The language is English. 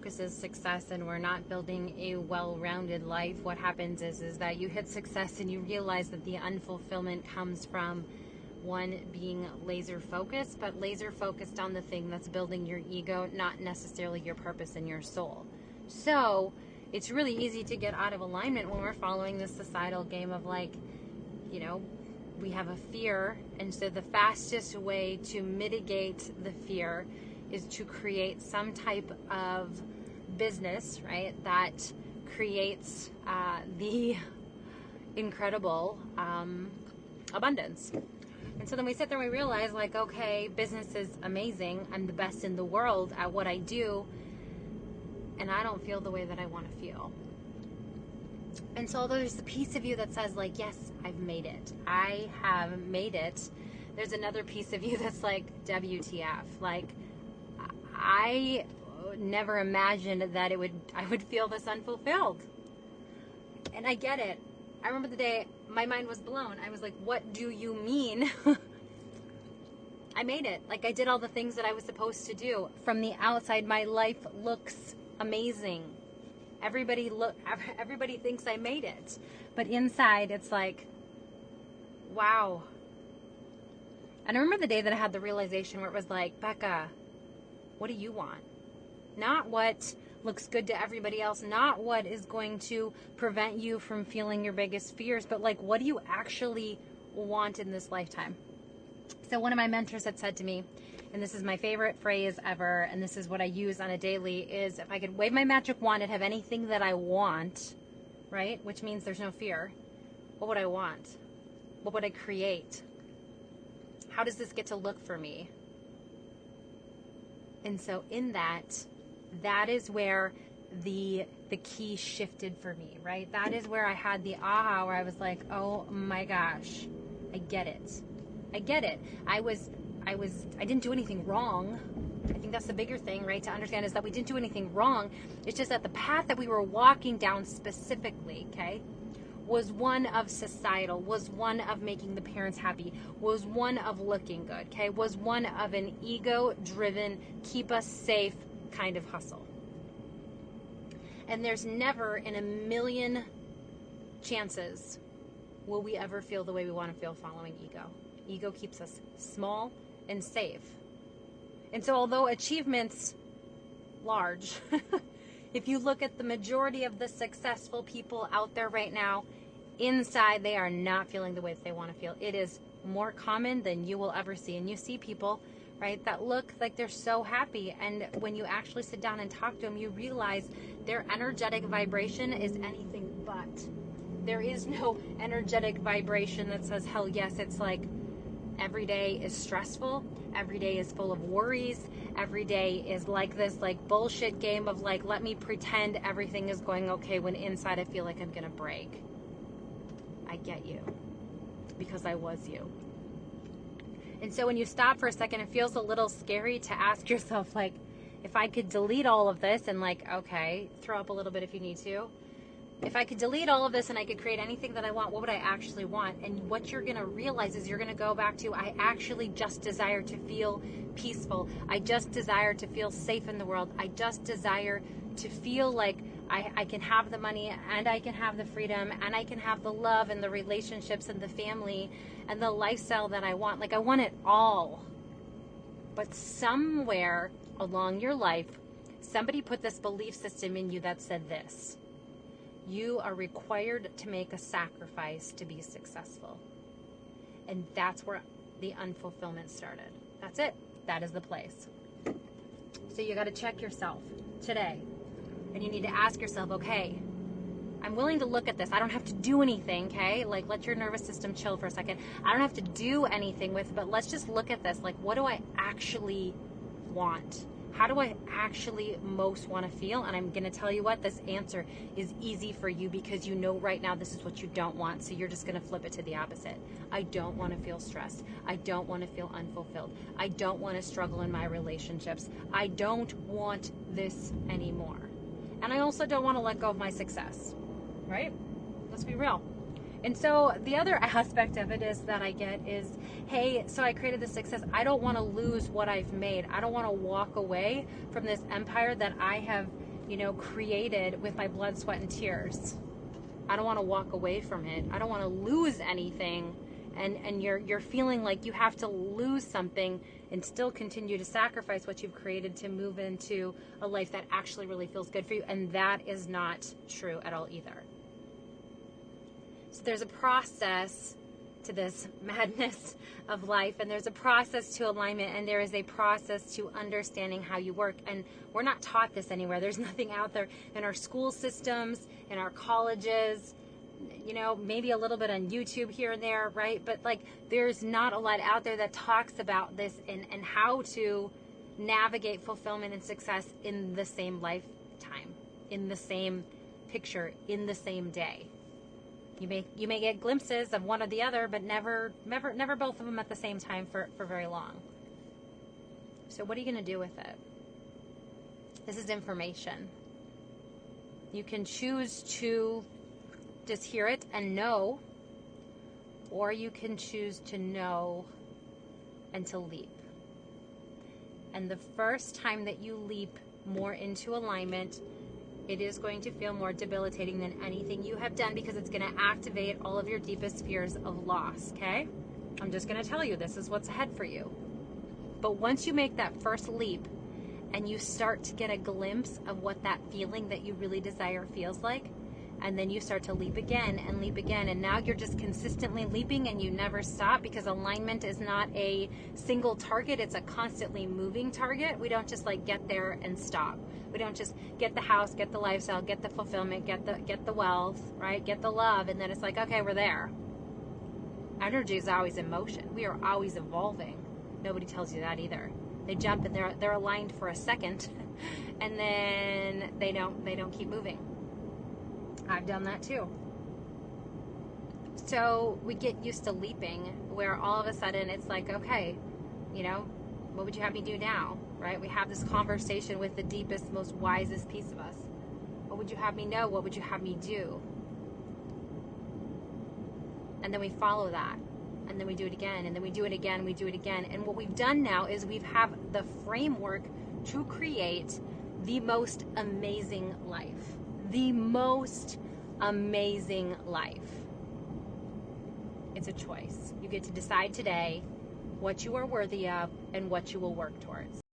focus is success and we're not building a well-rounded life, what happens is that you hit success and you realize that the unfulfillment comes from one, being laser focused, but laser focused on the thing that's building your ego, not necessarily your purpose and your soul. So it's really easy to get out of alignment when we're following this societal game of like, you know, we have a fear, and so the fastest way to mitigate the fear is to create some type of business, right, that creates the incredible abundance. And so then we sit there and we realize, like, okay, business is amazing. I'm the best in the world at what I do, and I don't feel the way that I want to feel. And so although there's the piece of you that says, like, yes, I've made it. I have made it. There's another piece of you that's like, WTF. Like, I never imagined that I would feel this unfulfilled. And I get it. I remember the day my mind was blown. I was like, what do you mean? I made it. Like, I did all the things that I was supposed to do. From the outside, my life looks amazing. Everybody thinks I made it. But inside, it's like, wow. And I remember the day that I had the realization where it was like, Becca, what do you want? Not what looks good to everybody else, not what is going to prevent you from feeling your biggest fears, but like, what do you actually want in this lifetime? So one of my mentors had said to me, and this is my favorite phrase ever, and this is what I use on a daily, is if I could wave my magic wand and have anything that I want, right, which means there's no fear, what would I want? What would I create? How does this get to look for me? And so in that is where the key shifted for me, right? That is where I had the aha, where I was like, oh my gosh, I get it. I get it. I didn't do anything wrong. I think that's the bigger thing, right, to understand, is that we didn't do anything wrong. It's just that the path that we were walking down specifically, okay, was one of societal, was one of making the parents happy, was one of looking good, okay, was one of an ego-driven, keep us safe kind of hustle. And there's never in a million chances will we ever feel the way we want to feel following ego. Ego keeps us small and safe. And so although achievements large, if you look at the majority of the successful people out there right now, inside they are not feeling the way that they want to feel. It is more common than you will ever see. And you see people, right, that look like they're so happy. And when you actually sit down and talk to them, you realize their energetic vibration is anything but. There is no energetic vibration that says, hell yes. It's like every day is stressful. Every day is full of worries. Every day is like this like bullshit game of like, let me pretend everything is going okay when inside I feel like I'm going to break. I get you, because I was you. And so when you stop for a second, it feels a little scary to ask yourself, like, if I could delete all of this and like, okay, throw up a little bit if you need to. If I could delete all of this and I could create anything that I want, what would I actually want? And what you're going to realize is you're going to go back to, I actually just desire to feel peaceful. I just desire to feel safe in the world. I just desire to feel like I can have the money and I can have the freedom and I can have the love and the relationships and the family and the lifestyle that I want. Like, I want it all. But somewhere along your life, somebody put this belief system in you that said this: you are required to make a sacrifice to be successful. And that's where the unfulfillment started. That's it. That is the place. So you got to check yourself today. And you need to ask yourself, okay, I'm willing to look at this. I don't have to do anything, okay? Like, let your nervous system chill for a second. I don't have to do anything with it, but let's just look at this. Like, what do I actually want? How do I actually most want to feel? And I'm going to tell you what, this answer is easy for you because you know right now this is what you don't want. So you're just going to flip it to the opposite. I don't want to feel stressed. I don't want to feel unfulfilled. I don't want to struggle in my relationships. I don't want this anymore. And I also don't want to let go of my success, right? Let's be real. And so the other aspect of it is that I get is, hey, so I created this success. I don't want to lose what I've made. I don't want to walk away from this empire that I have created with my blood, sweat, and tears. I don't want to walk away from it. I don't want to lose anything. And you're feeling like you have to lose something and still continue to sacrifice what you've created to move into a life that actually really feels good for you. And that is not true at all either. So there's a process to this madness of life, and there's a process to alignment, and there is a process to understanding how you work. And we're not taught this anywhere. There's nothing out there in our school systems, in our colleges, maybe a little bit on YouTube here and there, right? But there's not a lot out there that talks about this and how to navigate fulfillment and success in the same lifetime, in the same picture, in the same day. You may get glimpses of one or the other, but never both of them at the same time for very long. So what are you going to do with it? This is information. You can choose to just hear it and know, or you can choose to know and to leap. And the first time that you leap more into alignment, it is going to feel more debilitating than anything you have done, because it's going to activate all of your deepest fears of loss, okay? I'm just going to tell you, this is what's ahead for you. But once you make that first leap and you start to get a glimpse of what that feeling that you really desire feels like, and then you start to leap again, and now you're just consistently leaping and you never stop, because alignment is not a single target, it's a constantly moving target. We don't just get there and stop. We don't just get the house, get the lifestyle, get the fulfillment, get the wealth, right? Get the love, and then it's okay, we're there. Energy is always in motion. We are always evolving. Nobody tells you that either. They jump and they're aligned for a second, and then they don't keep moving. I've done that too. So we get used to leaping, where all of a sudden it's okay, what would you have me do now, right? We have this conversation with the deepest, most wisest piece of us. What would you have me know? What would you have me do? And then we follow that. And then we do it again. And then we do it again. We do it again. And what we've done now is we have the framework to create the most amazing life. The most amazing life. It's a choice. You get to decide today what you are worthy of and what you will work towards.